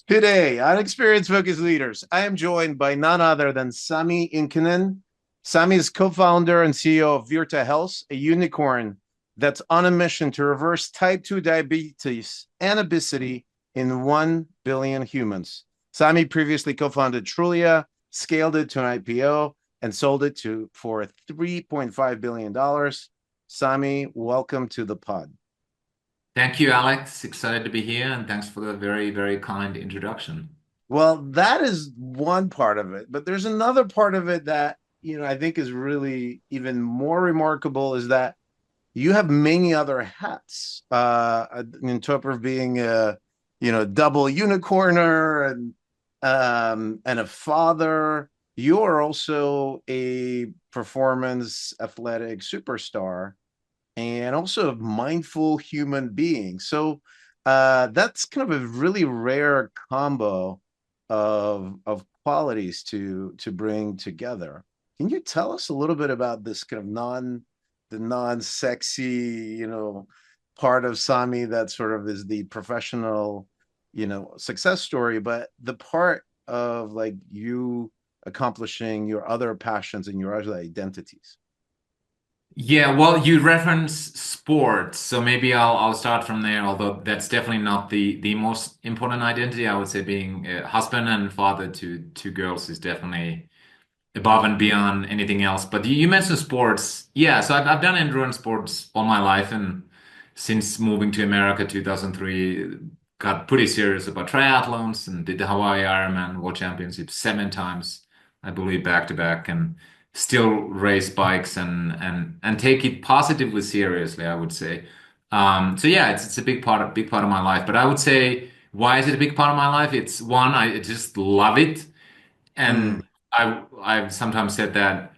Today on Experience Focused Leaders, I am joined by none other than Sami Inkinen. Sami is co-founder and CEO of Virta Health, a unicorn that's on a mission to reverse type 2 diabetes and obesity in 1 billion humans. Sami previously co-founded Trulia, scaled it to an IPO, and sold it for $3.5 billion. Sami, welcome to the pod. Thank you, Alex. Excited to be here, and thanks for the very, very kind introduction. Well, that is one part of it, but there's another part of it that, I think is really even more remarkable is that you have many other hats, in top of being double unicorner and a father. You're also a performance athletic superstar and also a mindful human being. So that's kind of a really rare combo of qualities to bring together. Can you tell us a little bit about this kind of non-sexy, part of Sami that sort of is the professional, success story, but the part of like you accomplishing your other passions and your other identities? Yeah, well, you reference sports, so maybe I'll start from there. Although that's definitely not the most important identity. I would say being a husband and father to two girls is definitely above and beyond anything else. But you mentioned sports, yeah. So I've done endurance sports all my life, and since moving to America 2003, got pretty serious about triathlons and did the Hawaii Ironman World Championship 7 times, I believe, back to back, and still race bikes and take it positively seriously, I would say. So yeah, it's a big part of my life. But I would say, why is it a big part of my life? It's one, I just love it, Mm, and I've sometimes said that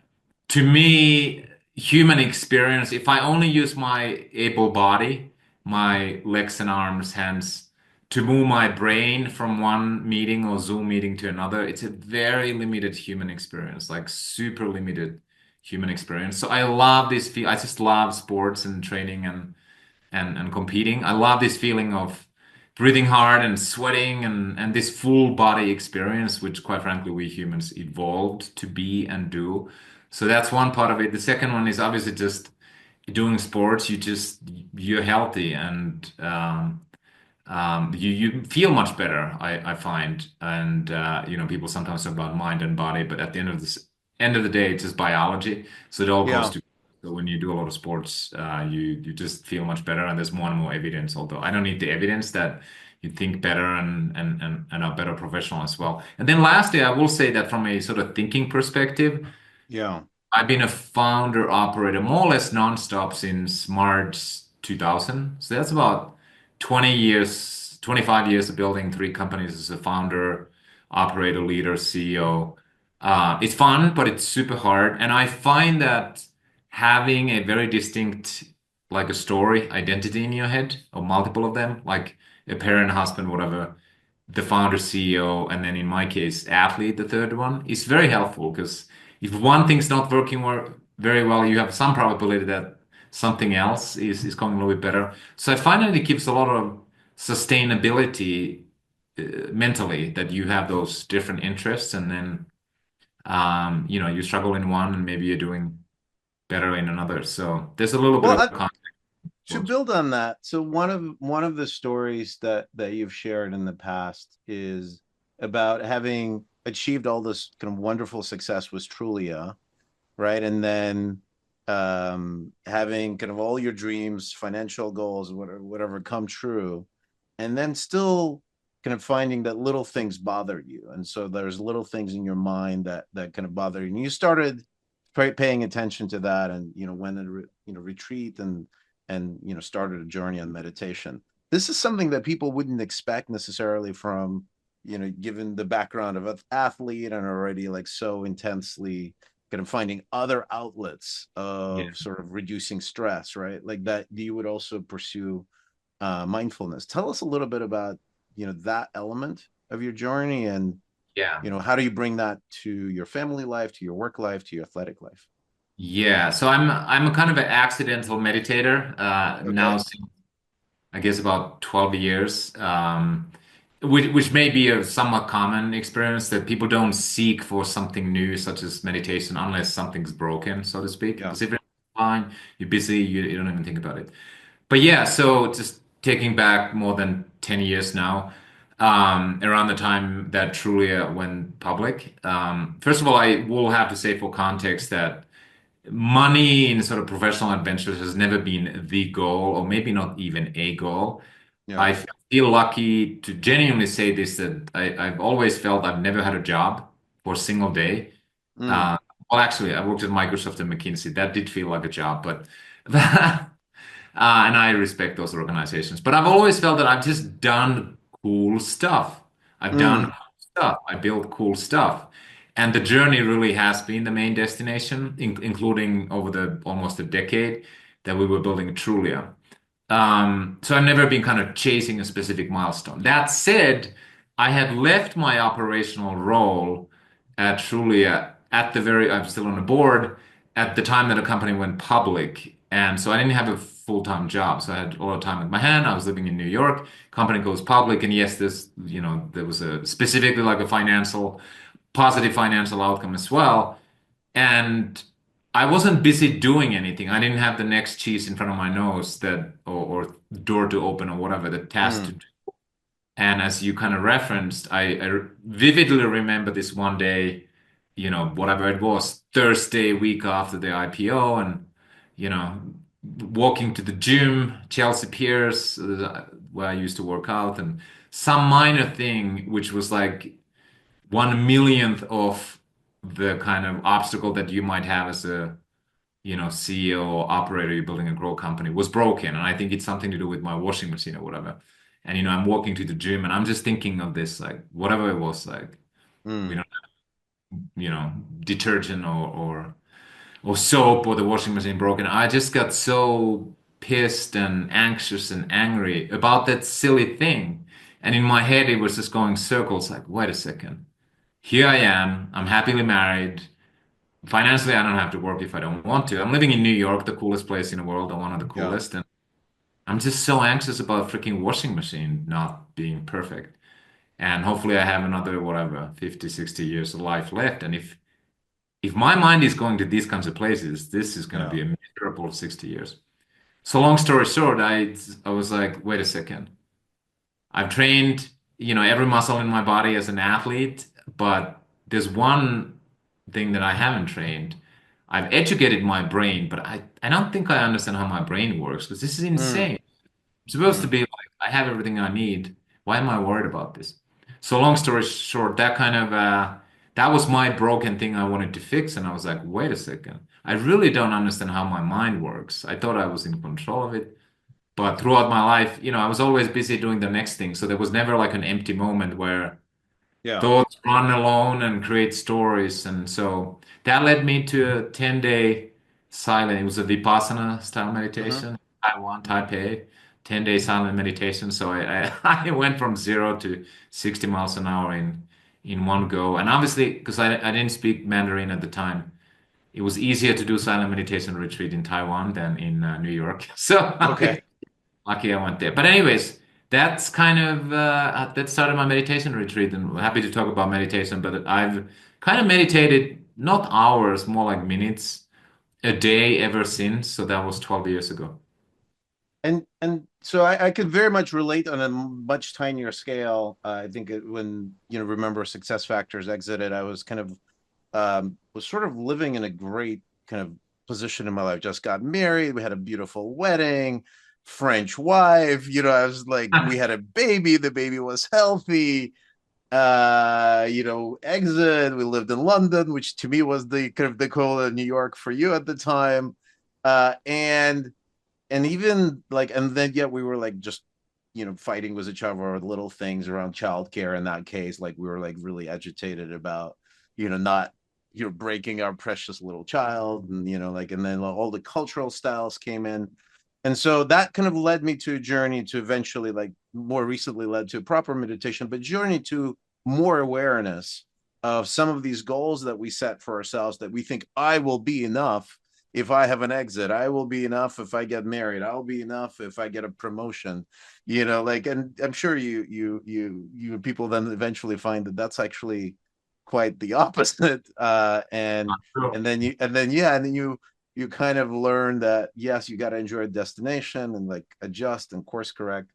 to me, human experience, if I only use my able body, my legs and arms, hands, to move my brain from one meeting or Zoom meeting to another, it's a very limited human experience, like super limited human experience. So I love this feel. I just love sports and training and competing. I love this feeling of breathing hard and sweating and this full body experience, which quite frankly we humans evolved to be and do. So that's one part of it. The second one is obviously just doing sports. You're healthy and you feel much better. I find, and people sometimes talk about mind and body, but at the end of the day, it's just biology. So it all goes yeah. to. So when you do a lot of sports, you just feel much better, and there's more and more evidence. Although I don't need the evidence that you think better and are better professional as well. And then lastly, I will say that from a sort of thinking perspective, Yeah. I've been a founder operator more or less nonstop since March 2000. So that's about 20 years, 25 years of building three companies as a founder, operator, leader, CEO. It's fun, but it's super hard. And I find that having a very distinct, like a story, identity in your head, or multiple of them, like a parent, husband, whatever, the founder, CEO, and then in my case, athlete, the third one, is very helpful because if one thing's not working very well, you have some probability that something else is going a little bit better. So I find that it gives a lot of sustainability mentally that you have those different interests, and then you struggle in one, and maybe you're doing better in another. So there's a little bit Well, of context. to build on that, so one of the stories that you've shared in the past is about having achieved all this kind of wonderful success with Trulia, right? And then having kind of all your dreams, financial goals, whatever come true, and then still kind of finding that little things bother you, and so there's little things in your mind that kind of bother you. And you started paying attention to that, and went and retreat and started a journey on meditation. This is something that people wouldn't expect necessarily from given the background of an athlete and already like so intensely kind of finding other outlets Yeah. of sort of reducing stress, right? Like that you would also pursue mindfulness. Tell us a little bit about that element of your journey, and Yeah. how do you bring that to your family life, to your work life, to your athletic life? Yeah. So I'm a kind of an accidental meditator now Okay. since I guess about 12 years. which may be a somewhat common experience that people don't seek for something new, such as meditation, unless something's broken, so to speak. Yeah. Because if you're fine, you're busy, you don't even think about it. But yeah, so just taking back more than 10 years now, around the time that Trulia went public. First of all, I will have to say for context that money in sort of professional adventures has never been the goal, or maybe not even a goal. Yeah. I feel lucky to genuinely say this that I've always felt I've never had a job for a single day. Mm. Uh, well, actually, I worked at Microsoft and McKinsey. That did feel like a job, but and I respect those organizations. But I've always felt that I've just done cool stuff. I've done Mm. cool stuff. I built cool stuff. And the journey really has been the main destination, including over the almost a decade that we were building Trulia. So I've never been kind of chasing a specific milestone. That said, I had left my operational role at Trulia I'm still on the board at the time that the company went public. And so I didn't have a full-time job. So I had all the time in my hand. I was living in New York. Company goes public. And yes, there was a specifically like a positive financial outcome as well. And I wasn't busy doing anything. I didn't have the next cheese in front of my nose or door to open or whatever, the task to Mm. do. And as you kind of referenced, I vividly remember this one day, whatever it was, Thursday, week after the IPO, and, you know, walking to the gym, Chelsea Piers, where I used to work out, and some minor thing, which was like 1 millionth of the kind of obstacle that you might have as a CEO or operator, you're building a grow company, was broken. And I think it's something to do with my washing machine or whatever. And I'm walking to the gym and I'm just thinking of this, like whatever it was, like we Mm. don't detergent or soap or the washing machine broken. I just got so pissed and anxious and angry about that silly thing. And in my head it was just going circles like, wait a second. Here I am. I'm happily married. Financially, I don't have to work if I don't want to. I'm living in New York, the coolest place in the world, or one of the Yeah. coolest, and I'm just so anxious about a freaking washing machine not being perfect. And hopefully I have another, whatever, 50, 60 years of life left. And if my mind is going to these kinds of places, this is going to Yeah. be a miserable 60 years. So long story short, I was like, wait a second. I've trained, every muscle in my body as an athlete, but there's one thing that I haven't trained. I've educated my brain, but I don't think I understand how my brain works because this is Mm. insane. I'm supposed to Mm. be like, I have everything I need. Why am I worried about this? So long story short, that was my broken thing I wanted to fix, and I was like, wait a second. I really don't understand how my mind works. I thought I was in control of it. But throughout my life, I was always busy doing the next thing. So there was never like an empty moment where Yeah. thoughts run alone and create stories. And so that led me to a 10-day silent. It was a Vipassana style Hmm. meditation, Taiwan, Taipei, 10-day silent meditation. So I went from 0 to 60 miles an hour in one go. And obviously, because I didn't speak Mandarin at the time, it was easier to do silent meditation retreat in Taiwan than in New York. So Okay. lucky I went there. But anyways, that's kind of that started my meditation retreat, and I'm happy to talk about meditation. But I've kind of meditated not hours, more like minutes a day ever since. So that was 12 years ago. And so I could very much relate on a much tinier scale. I think when remember Success Factors exited, I was kind of was sort of living in a great kind of position in my life. Just got married, we had a beautiful wedding, French wife. I was like, we had a baby. The baby was healthy. Exit. We lived in London, which to me was the kind of the cool of New York for you at the time. And even like, and then yet we were like just fighting with each other over little things around childcare. In that case, like we were like really agitated about not breaking our precious little child, and like, and then all the cultural styles came in. And so that kind of led me to a journey to eventually, like more recently, led to proper meditation, but journey to more awareness of some of these goals that we set for ourselves, that we think I will be enough, if I have an exit. I will be enough if I get married. I'll be enough if I get a promotion. Like, and I'm sure you people then eventually find that that's actually quite the opposite. And then you kind of learn that yes, you got to enjoy a destination and like adjust and course correct.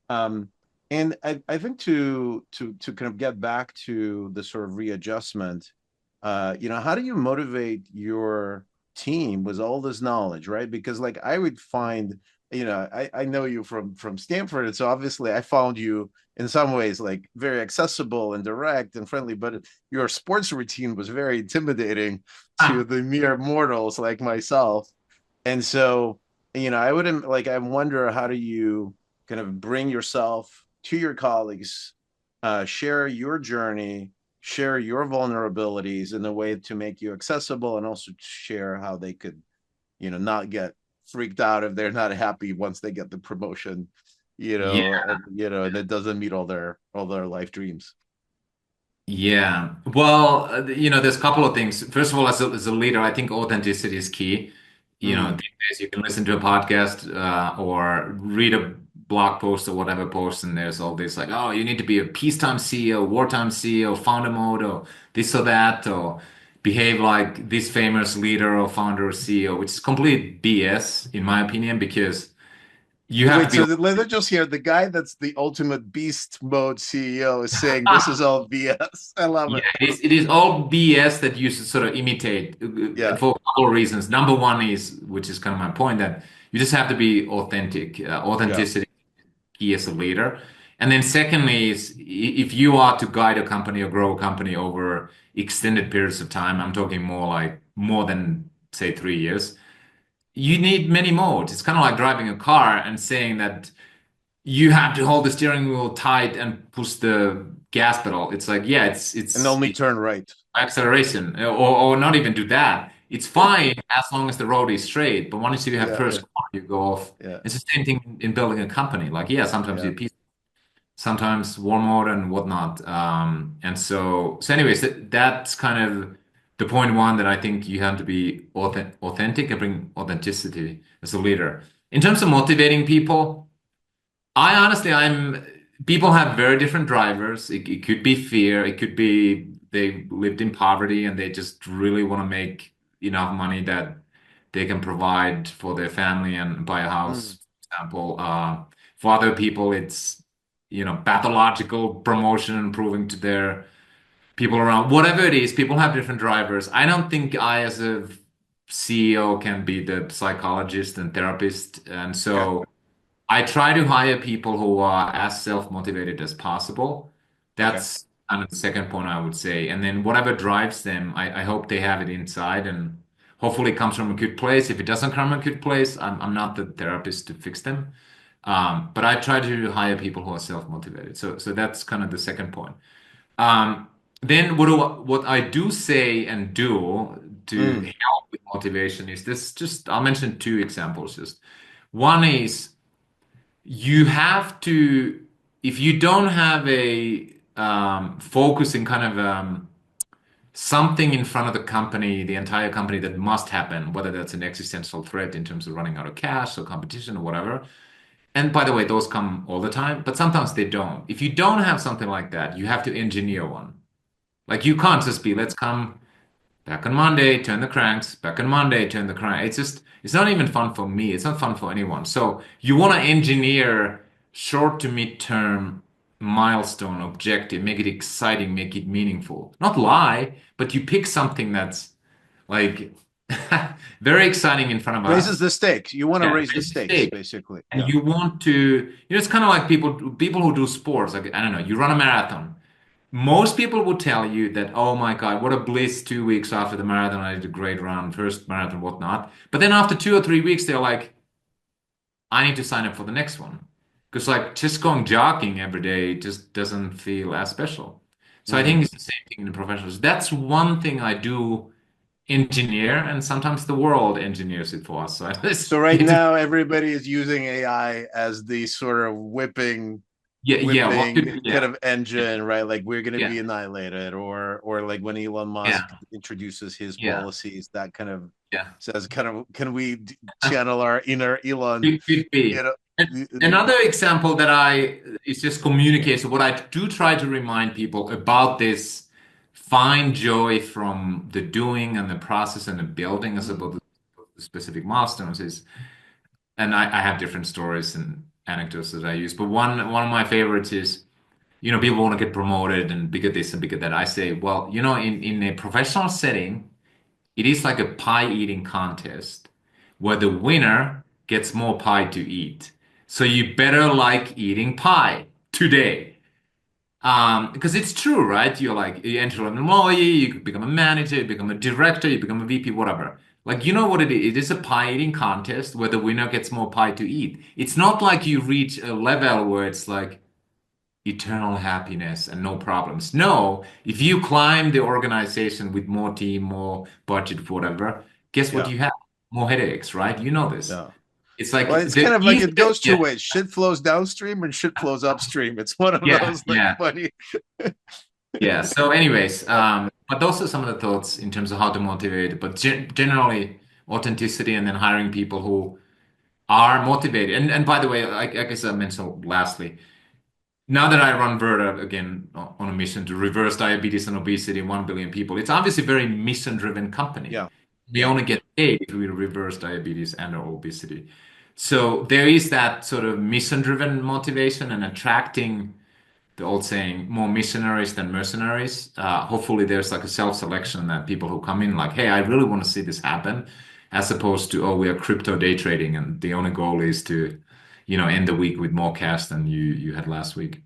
Um, and I think to kind of get back to the sort of readjustment, how do you motivate your team with all this knowledge, right? Because like I would find, I know you from Stanford, and so obviously I found you in some ways like very accessible and direct and friendly, but your sports routine was very intimidating to the mere mortals like myself. And so, I wouldn't like, I wonder how do you kind of bring yourself to your colleagues, share your journey, share your vulnerabilities in a way to make you accessible, and also share how they could, not get freaked out if they're not happy once they get the promotion, Yeah. and it doesn't meet all their life dreams. Yeah. Well, there's a couple of things. First of all, as a leader, I think authenticity is key. Mm. These days you can listen to a podcast or read a blog post or whatever post, and there's all this like, oh, you need to be a peacetime CEO, wartime CEO, founder mode, or this or that, or behave like this famous leader or founder or CEO, which is complete BS in my opinion, because you have Wait, to so be. let's just hear the guy that's the ultimate beast mode CEO is saying this is all BS. I love Yeah, it. it is all BS that you should sort of imitate Yeah. for a couple of reasons. Number one is, which is kind of my point, that you just have to be authentic. Yeah. Authenticity key as a leader. And then secondly is if you are to guide a company or grow a company over extended periods of time, I'm talking more than say 3 years, you need many modes. It's kind of like driving a car and saying that you have to hold the steering wheel tight and push the gas pedal. It's like, yeah, it's And it's only it's turn right. acceleration, or not even do that. It's fine as long as the road is straight. But once you have Yeah, first yeah, corner, you go off. yeah, It's the same thing in building a company. Like, yeah, sometimes yeah. you peace, sometimes war mode and whatnot. And so anyways, that's kind of the point one that I think you have to be authentic and bring authenticity as a leader. In terms of motivating people, I honestly, people have very different drivers. It could be fear. It could be they lived in poverty and they just really want to make enough money that they can provide for their family and buy a Mm. house, for example. For other people, it's, pathological promotion and proving to their people around, whatever it is, people have different drivers. I don't think I, as a CEO, can be the psychologist and therapist. And Okay, so, I try to hire people who are as self-motivated as possible. okay, That's kind of the second point I would say. And then whatever drives them, I hope they have it inside and hopefully it comes from a good place. If it doesn't come from a good place, I'm not the therapist to fix them. But I try to hire people who are self-motivated. So that's kind of the second point. Um, then what I do say and do to mm. help with motivation is this, just I'll mention two examples. Just one is you have to, if you don't have a focus in kind of something in front of the company, the entire company that must happen, whether that's an existential threat in terms of running out of cash or competition or whatever. And by the way, those come all the time, but sometimes they don't. If you don't have something like that, you have to engineer one. Like you can't just be, let's come back on Monday, turn the cranks. Back on Monday, turn the crank. It's not even fun for me. It's not fun for anyone. So you want to engineer short to mid-term milestone objective, make it exciting, make it meaningful. Not lie, but you pick something that's like very exciting in front of Raises us. the stakes. You want to Yeah, raise the raise the stakes, stake. basically. And Yeah. you want to, it's kind of like people who do sports. Like, I don't know, you run a marathon. Most people would tell you that, oh my God, what a bliss 2 weeks after the marathon. I did a great run, first marathon, whatnot. But then after 2 or 3 weeks, they're like, I need to sign up for the next one. Because like just going jogging every day just doesn't feel as special. So I Mm. think it's the same thing in the professionals. That's one thing I do engineer, and sometimes the world engineers it for us. So So right now, everybody is using AI as the sort of whipping. yeah. What could whipping yeah kind of engine, right? Like we're going to yeah be annihilated, or like when Elon yeah Musk introduces his yeah policies, that kind of yeah. says, kind of, can we channel our inner Elon? Could You be. know, And another example that I is just communication. What I do try to remind people about this find joy from the doing and the process and the building as mm, opposed to the specific milestones is, and I have different stories and anecdotes that I use, but one of my favorites is, people want to get promoted and bigger this and bigger that. I say, well, in a professional setting, it is like a pie eating contest where the winner gets more pie to eat. So you better like eating pie today. Because it's true, right? You enter an employee, you could become a manager, you become a director, you become a VP, whatever. Like, you know what it is? It is a pie eating contest where the winner gets more pie to eat. It's not like you reach a level where it's like eternal happiness and no problems. No, if you climb the organization with more team, more budget, whatever, guess what yeah, you have? More headaches, right? You know this. yeah. It's like Well, it's the kind of like it easiest, goes two yeah, ways. Shit flows downstream and shit flows upstream. It's one of yeah, those like yeah, funny. yeah. So, anyways, but those are some of the thoughts in terms of how to motivate. But generally, authenticity and then hiring people who are motivated. And by the way, I guess I mentioned lastly, now that I run Virta again on a mission to reverse diabetes and obesity in 1 billion people, it's obviously a very mission-driven company. Yeah, We yeah. only get paid if we reverse diabetes and or obesity. So there is that sort of mission-driven motivation and attracting the old saying, more missionaries than mercenaries. Hopefully there's like a self-selection that people who come in like, hey, I really want to see this happen, as opposed to, oh, we are crypto day trading and the only goal is to, end the week with more cash than you had last week.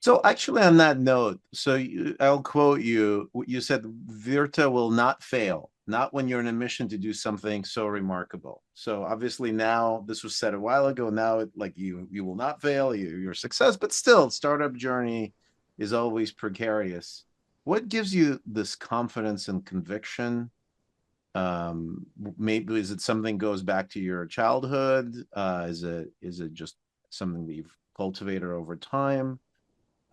So actually, on that note, I'll quote you. You said Virta will not fail, not when you're in a mission to do something so remarkable. So obviously now this was said a while ago. Now like you will not fail. You're a success, but still, startup journey is always precarious. What gives you this confidence and conviction? Maybe is it something goes back to your childhood? Is it just something that you've cultivated over time?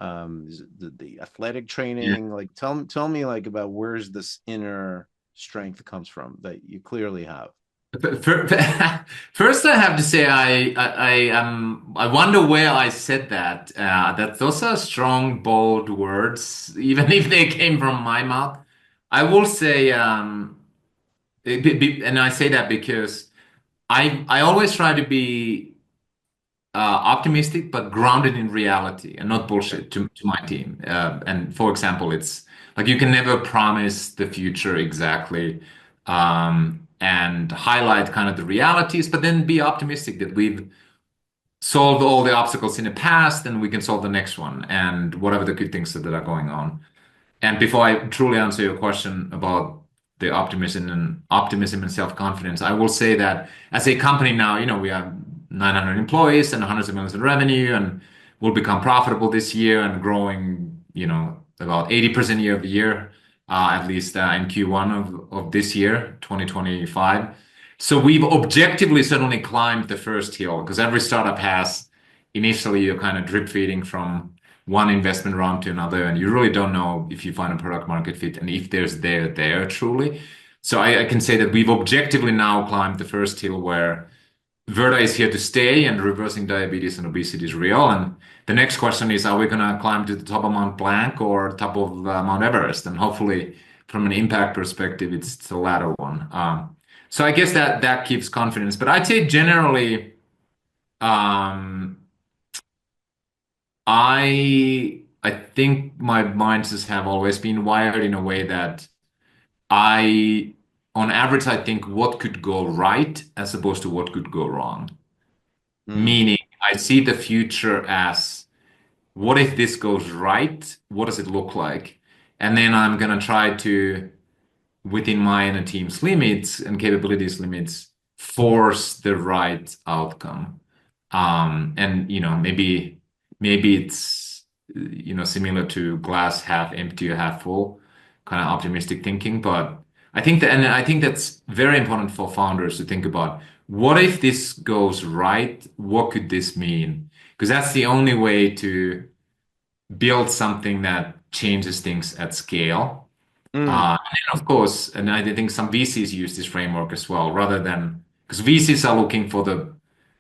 Is it the athletic training? Like tell me like about where's this inner strength comes from that you clearly have. First, I have to say I wonder where I said that. That those are strong, bold words, even if they came from my mouth. I will say, and I say that because I always try to be optimistic, but grounded in reality and not Okay. bullshit to my team. And for example, it's like you can never promise the future exactly, and highlight kind of the realities, but then be optimistic that we've solved all the obstacles in the past and we can solve the next one and whatever the good things that are going on. And before I truly answer your question about the optimism and self-confidence, I will say that as a company now, we have 900 employees and hundreds of millions in revenue, and we'll become profitable this year and growing, about 80% year over year, at least in Q1 of this year, 2025. So we've objectively certainly climbed the first hill because every startup has initially you're kind of drip feeding from one investment round to another, and you really don't know if you find a product market fit and if there's there truly. So I can say that we've objectively now climbed the first hill where Virta is here to stay and reversing diabetes and obesity is real. And the next question is, are we going to climb to the top of Mount Blanc or top of Mount Everest? And hopefully, from an impact perspective, it's the latter one. So I guess that gives confidence. But I'd say generally, um, I think my minds just have always been wired in a way that I, on average, I think what could go right as opposed to what could go wrong. Mm, Meaning, I see the future as what if this goes right? What does it look like? And then I'm gonna try to, within my and a team's limits and capabilities limits, force the right outcome. And maybe it's similar to glass half empty or half full, kind of optimistic thinking. But I think that's very important for founders to think about. What if this goes right? What could this mean? because that's the only way to build something that changes things at scale. Mm, And then of course, and I think some VCs use this framework as well, rather than because VCs are looking for the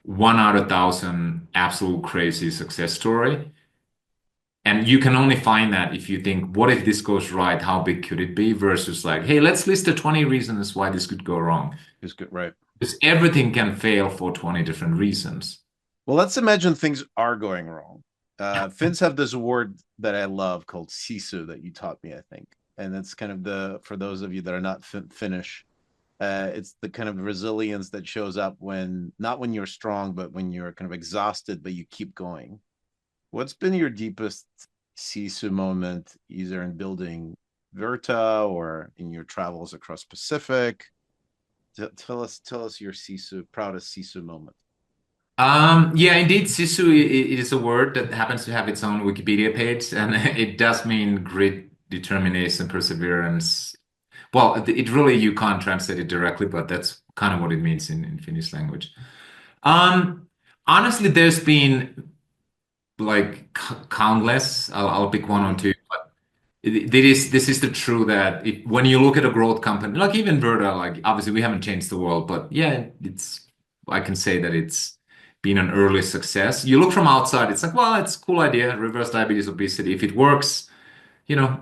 1 out of 1,000 absolute crazy success story. And you can only find that if you think, what if this goes right? How big could it be? Versus like, hey, let's list the 20 reasons why this could go wrong. is good, right? Because everything can fail for 20 different reasons. Well, let's imagine things are going wrong. Finns have this word that I love called sisu that you taught me, I think, and it's kind of the for those of you that are not Finnish, it's the kind of resilience that shows up when not when you're strong, but when you're kind of exhausted, but you keep going. What's been your deepest sisu moment, either in building Virta or in your travels across Pacific? Tell us your sisu proudest sisu moment. Yeah, indeed, Sisu it is a word that happens to have its own Wikipedia page, and it does mean grit, determination, perseverance. Well, it really you can't translate it directly, but that's kind of what it means in Finnish language. Um, Honestly, there's been like countless. I'll pick one or Mm, two. This is the true that when you look at a growth company, like even Virta, like obviously we haven't changed the world, but yeah, it's I can say that it's been an early success. You look from outside, it's like, well, it's a cool idea, reverse diabetes, obesity. If it works,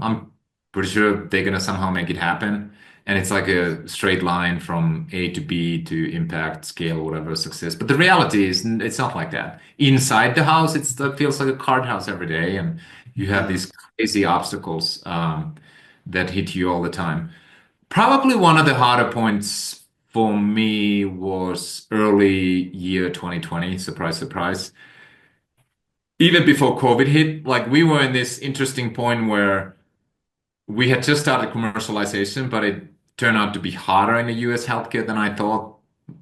I'm pretty sure they're gonna somehow make it happen. And it's like a straight line from A to B to impact, scale, whatever, success. But the reality is, it's not like that. Inside the house, it feels like a card house every day, and you have mm, these crazy obstacles that hit you all the time. Probably one of the harder points for me was early year 2020. Surprise, surprise. Even before COVID hit, like we were in this interesting point where we had just started commercialization, but it turned out to be harder in the US healthcare than I thought,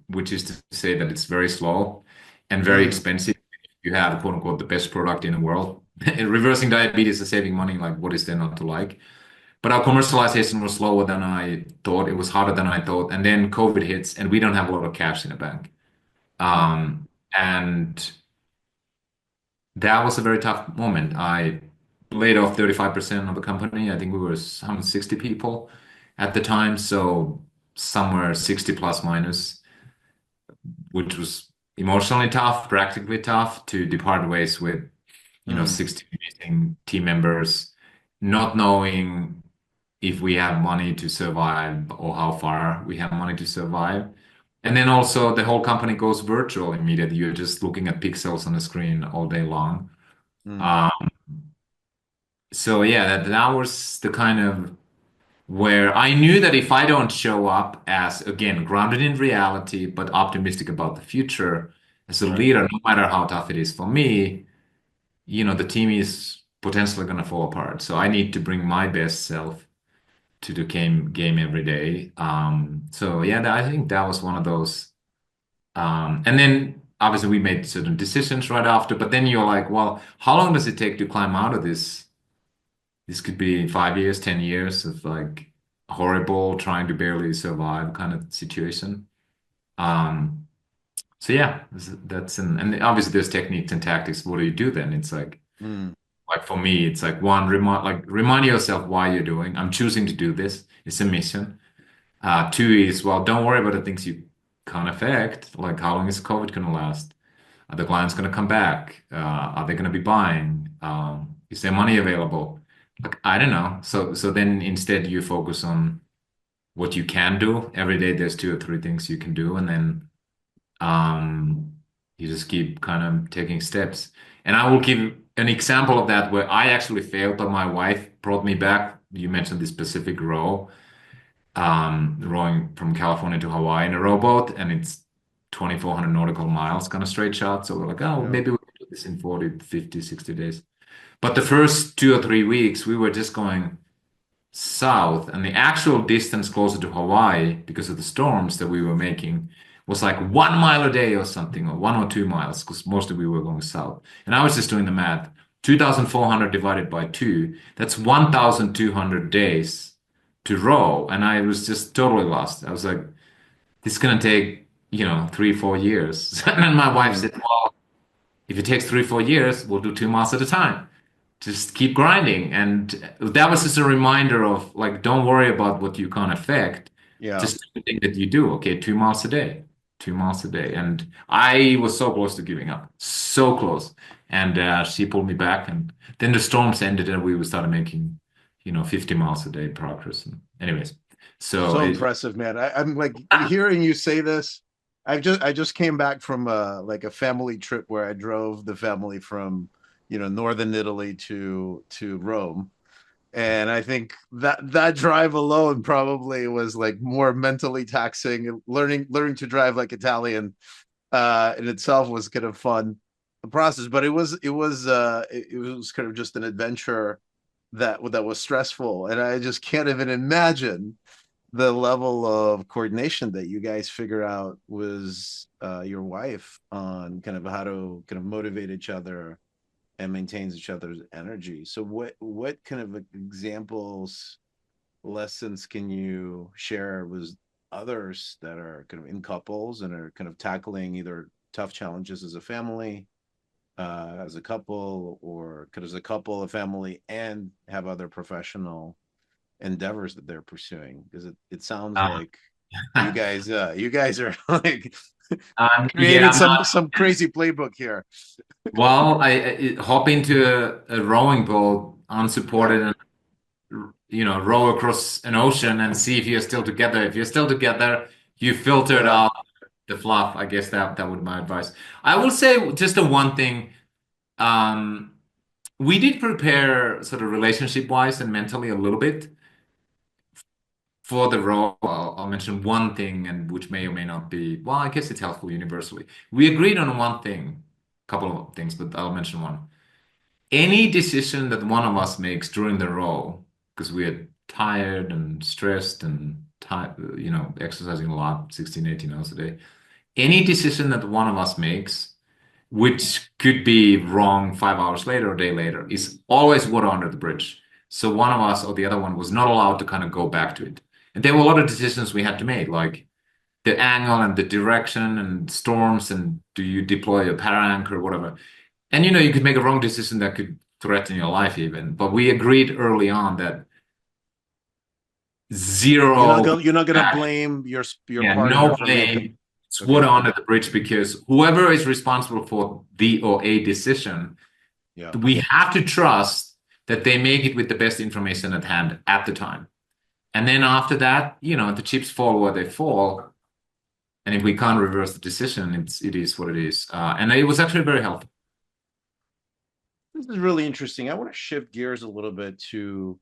which is to say that it's very slow and very mm, expensive. You have quote unquote the best product in the world. Reversing diabetes is saving money, like what is there not to like? But our commercialization was slower than I thought. It was harder than I thought. And then COVID hits and we don't have a lot of cash in the bank. mm, And that was a very tough moment. I laid off 35% of the company. I think we were 160 people at the time, so somewhere 60 plus minus, which was emotionally tough, practically tough to depart ways with, mm, 60 amazing team members, not knowing if we have money to survive or how far we have money to survive. And then also the whole company goes virtual immediately. You're just looking at pixels on the screen all day long. mm, Um, so yeah, that was the kind of where I knew that if I don't show up as again grounded in reality but optimistic about the future as a right. leader, no matter how tough it is for me, the team is potentially going to fall apart. So I need to bring my best self to the game every day. So yeah, I think that was one of those. And then obviously we made certain decisions right after, but then you're like, well, how long does it take to climb out of this? This could be 5 years, 10 years of like horrible, trying to barely survive kind of situation. Um, so yeah, and obviously there's techniques and tactics. What do you do then? It's Mm, like for me, it's like one, remind yourself why you're doing. I'm choosing to do this. It's a mission. Two is, well, don't worry about the things you can't affect. Like how long is COVID gonna last? Are the clients going to come back? Are they going to be buying? Is there money available? Like, I don't know. So then instead you focus on what you can do. Every day there's two or three things you can do, and then um, you just keep kind of taking steps. And I will give an example of that where I actually failed, but my wife brought me back. You mentioned this specific row, rowing from California to Hawaii in a rowboat, and it's 2,400 nautical miles, kind of straight shot. So we're like, oh, yeah. maybe we can do this in 40, 50, 60 days. But the first 2 or 3 weeks, we were just going south, and the actual distance closer to Hawaii, because of the storms that we were making, was like 1 mile a day or something, or 1 or 2 miles, because mostly we were going south. And I was just doing the math. 2,400 divided by two, that's 1,200 days to row. And I was just totally lost. I was like, this is gonna take, 3, 4 years. And then my wife Mm, said, well, If it takes 3, 4 years, we'll do 2 miles at a time. Just keep grinding. And that was just a reminder of like, don't worry about what you can't affect. Yeah. Just do the thing that you do. Okay, 2 miles a day, 2 miles a day. And I was so close to giving up, so close. And she pulled me back. And then the storms ended and we started making, 50 miles a day progress. And anyways, so So impressive, man. I'm like hearing you say this. I just came back from like a family trip where I drove the family from, northern Italy to Rome. And I think that drive alone probably was like more mentally taxing. Learning to drive like Italian in itself was kind of fun process, but it was kind of just an adventure that was stressful. And I just can't even imagine the level of coordination that you guys figure out was your wife on kind of how to kind of motivate each other and maintains each other's energy. So what kind of examples, lessons can you share with others that are kind of in couples and are kind of tackling either tough challenges as a family, as a couple, or as a couple, a family, and have other professional endeavors that they're pursuing? Because it sounds uh, like you guys are like yeah, creating some crazy playbook here. well, I hop into a rowing boat Yeah, unsupported and row across an ocean and see if you're still together. If you're still together, you filtered yeah. out the fluff. I guess that would be my advice. I will say just the one thing. Um, we did prepare sort of relationship wise and mentally a little bit for the role. I'll mention one thing, and which may or may not be. Well, I guess it's helpful universally. We agreed on one thing, couple of things, but I'll mention one. Any decision that one of us makes during the role, because we're tired and stressed and exercising a lot, 16, 18 hours a day, any decision that one of us makes, which could be wrong 5 hours later or a day later, is always water under the bridge. So one of us or the other one was not allowed to kind of go back to it. And there were a lot of decisions we had to make, like the angle and the direction and storms and do you deploy a para anchor or whatever. And you could make a wrong decision that could threaten your life even. But we agreed early on that You're not zero going. You're not going to back. blame your Yeah, partner no for making. blame. It's water Okay. under the bridge because whoever is responsible for the or a decision, Yeah. we have to trust that they make it with the best information at hand at the time. And then after that, the chips fall where they fall. And if we can't reverse the decision, it is what it is. And it was actually very helpful. This is really interesting. I want to shift gears a little bit to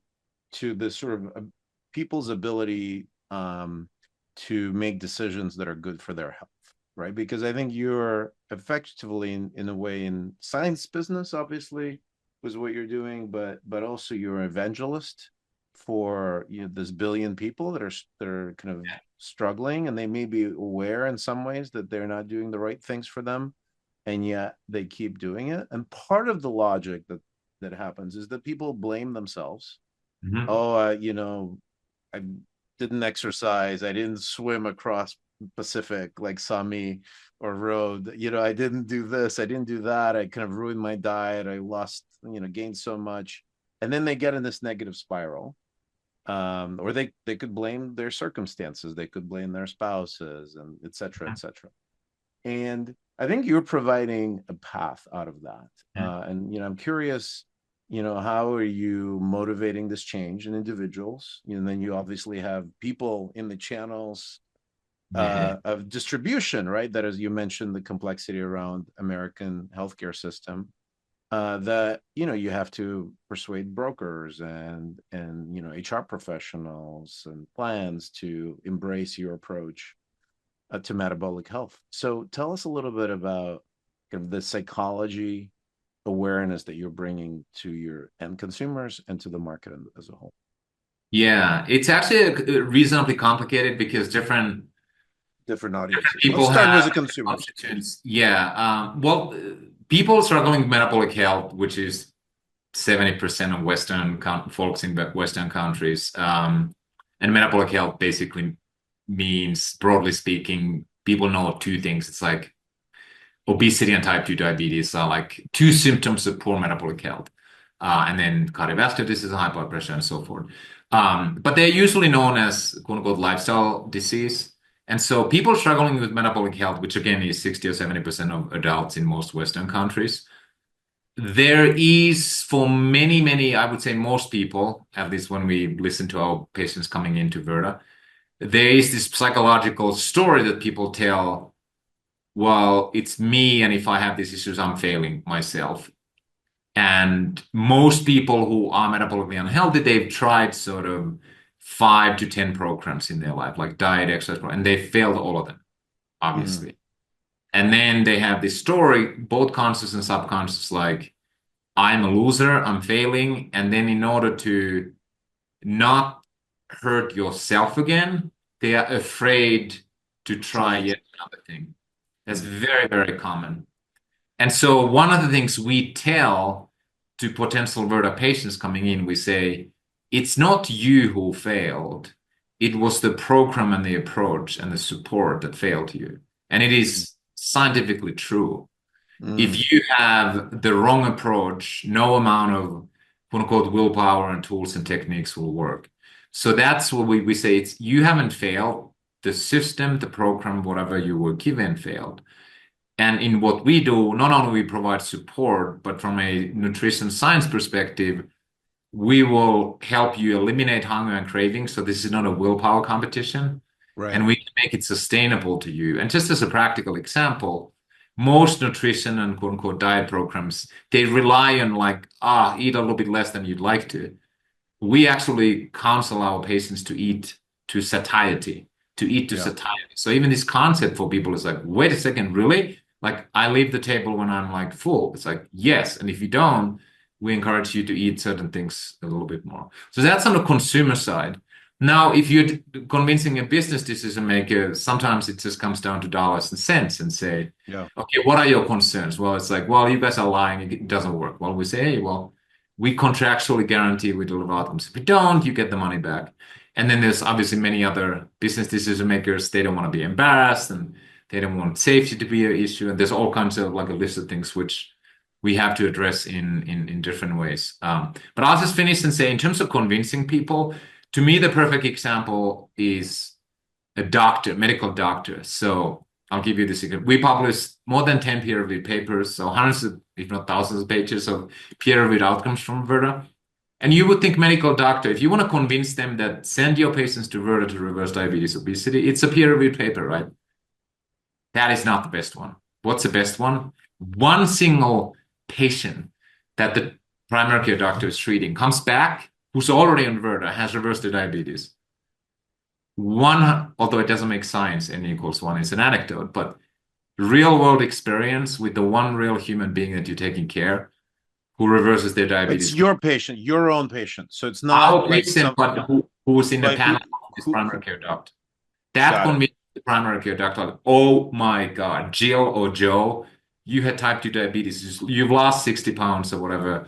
the sort of people's ability to make decisions that are good for their health, right? Because I think you're effectively in a way in science business, obviously, was what you're doing, but also you're an evangelist for this billion people that are kind of struggling, and they may be aware in some ways that they're not doing the right things for them, and yet they keep doing it. And part of the logic that happens is that people blame themselves. Mhm. Oh, I didn't exercise. I didn't swim across Pacific like Sami or road. I didn't do this. I didn't do that. I kind of ruined my diet. I lost, gained so much. And then they get in this negative spiral. Or they could blame their circumstances. They could blame their spouses and et cetera, et cetera. And I think you're providing a path out of that. And I'm curious, how are you motivating this change in individuals? And then you obviously have people in the channels Yeah. of distribution, right? That, as you mentioned, the complexity around American healthcare system. That you have to persuade brokers and HR professionals and plans to embrace your approach to metabolic health. So tell us a little bit about kind of the psychology awareness that you're bringing to your end consumers and to the market as a whole. Yeah, it's actually reasonably complicated because different Different audiences. Let's people start with have the consumers. constituents. Yeah. Well, people struggling with metabolic health, which is 70% of folks in Western countries. And metabolic health basically means, broadly speaking, people know two things. It's like obesity and type 2 diabetes are like two symptoms of poor metabolic health. And then cardiovascular disease, high blood pressure, and so forth. But they're usually known as quote unquote lifestyle disease. And so people struggling with metabolic health, which again is 60 or 70% of adults in most Western countries, there is for many, many, I would say most people, at least when we listen to our patients coming into Virta, there is this psychological story that people tell, well, it's me, and if I have these issues, I'm failing myself. And most people who are metabolically unhealthy, they've tried sort of 5 to 10 programs in their life, like diet, exercise, and they failed all of them, Mm, obviously. And then they have this story, both conscious and subconscious, like, I'm a loser, I'm failing. And then in order to not hurt yourself again, they are afraid to try change. yet another thing. That's Mm, very, very common. And so one of the things we tell to potential Verta patients coming in, we say, it's not you who failed. It was the program and the approach and the support that failed you. And it mm, is scientifically true. mm, If you have the wrong approach, no amount of quote unquote willpower and tools and techniques will work. So that's what we say, it's you haven't failed. The system, the program, whatever you were given failed. And in what we do, not only we provide support, but from a nutrition science perspective, we will help you eliminate hunger and craving. So this is not a willpower competition, right. and we can make it sustainable to you. And just as a practical example, most nutrition and quote unquote diet programs, they rely on like, eat a little bit less than you'd like to. We actually counsel our patients to eat to satiety, to eat to Yeah. satiety. So even this concept for people is like, wait a second, really? Like I leave the table when I'm like full. It's like, yes. And if you don't, we encourage you to eat certain things a little bit more. So that's on the consumer side. Now, if you're convincing a business decision maker, sometimes it just comes down to dollars and cents and say, Yeah. okay, what are your concerns? Well, it's like, well, you guys are lying. It doesn't work. Well, we say, hey, well, we contractually guarantee we deliver outcomes. If we don't, you get the money back. And then there's obviously many other business decision makers. They don't want to be embarrassed and they don't want safety to be an issue. And there's all kinds of like a list of things which we have to address in different ways. But I'll just finish and say, in terms of convincing people, to me, the perfect example is a doctor, medical doctor. So I'll give you the secret. We published more than 10 peer-reviewed papers, so hundreds of, if not thousands of pages of peer-reviewed outcomes from Virta. And you would think medical doctor, if you want to convince them that send your patients to Virta to reverse diabetes, obesity, it's a peer-reviewed paper, right? That is not the best one. What's the best one? One single patient that the primary care doctor is treating comes back, who's already on Virta, has reversed their diabetes. One, although it doesn't make science, n equals one, it's an anecdote, but real world experience with the one real human being that you're taking care who reverses their It's diabetes. your patient, your own patient. So it's not Our like patient, some, but who's in the but panel of this who primary care doctor. That got it. convinced the primary care doctor, like, oh my God, Jill or Joe, you had type 2 diabetes. You've lost 60 pounds or whatever,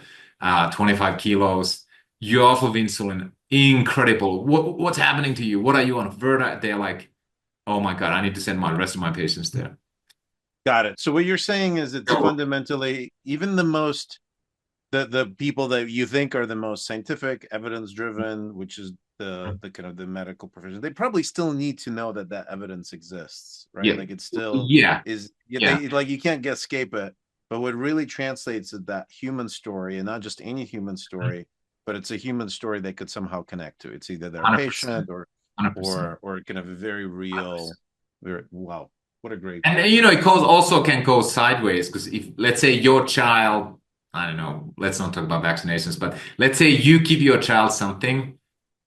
25 kilos. You're off of insulin. Incredible. What's happening to you? What are you on? Virta? They're like, oh my God, I need to send my rest of my patients there. Got it. So what you're saying is it's fundamentally even the most the people that you think are the most scientific, evidence driven, which is the kind of the medical profession, they probably still need to know that that evidence exists, right? Yeah. Like it still Yeah. is. Yeah, Yeah. they like you can't escape it. But what really translates is that human story, and not just any human story, but it's a human story they could somehow connect to. It's either their 100%. patient or 100%. kind of a very real, 100%. very wow, what a great And great. it goes also can go sideways because if let's say your child, I don't know, let's not talk about vaccinations, but let's say you give your child something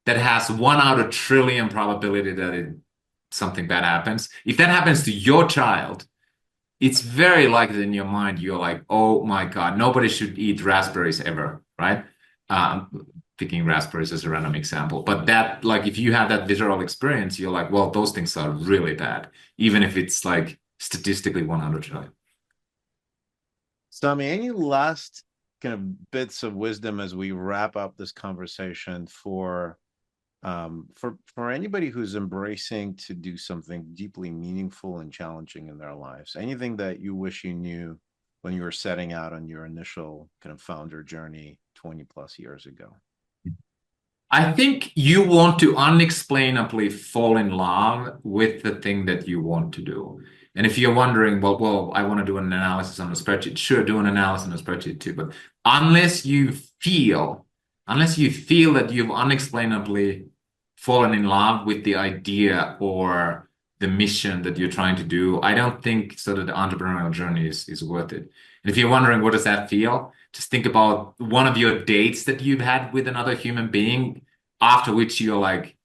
that has 1 out of 1 trillion probability that something bad happens. If that happens to your child, it's very likely in your mind you're like, oh my God, nobody should eat raspberries ever, right? Picking raspberries as a random example, but that like if you have that visceral experience, you're like, well, those things are really bad, even if it's like statistically 100 trillion. Sami, any last kind of bits of wisdom as we wrap up this conversation for For anybody who's embracing to do something deeply meaningful and challenging in their lives, anything that you wish you knew when you were setting out on your initial kind of founder journey 20 plus years ago? I think you want to unexplainably fall in love with the thing that you want to do. And if you're wondering, I want to do an analysis on a spreadsheet. Sure, do an analysis on a spreadsheet too. But unless you feel, unless you feel that you've unexplainably fallen in love with the idea or the mission that you're trying to do, I don't think sort of the entrepreneurial journey is worth it. And if you're wondering, what does that feel? Just think about one of your dates that you've had with another human being, after which you're like,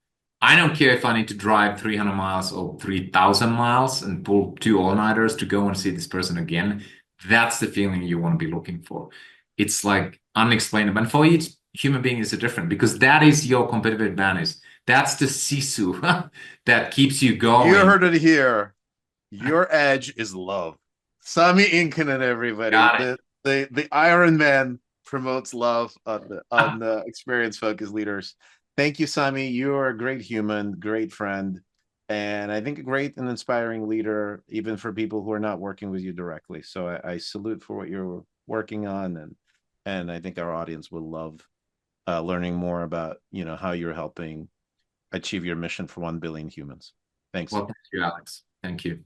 I don't care if I need to drive 300 miles or 3,000 miles and pull two all-nighters to go and see this person again. That's the feeling you want to be looking for. It's like unexplainable. And for each human being is different, because that is your competitive advantage. That's the sisu that keeps you You going. heard it here. Your edge is love. Sami Inkinen, everybody. Got The Iron Man promotes love it. on the experience focused leaders. Thank you, Sami. You are a great human, great friend, and I think a great and inspiring leader, even for people who are not working with you directly. So I salute for what you're working on, and I think our audience will love learning more about how you're helping achieve your mission for 1 billion humans. Thanks. Well, thank you, Alex. Thank you.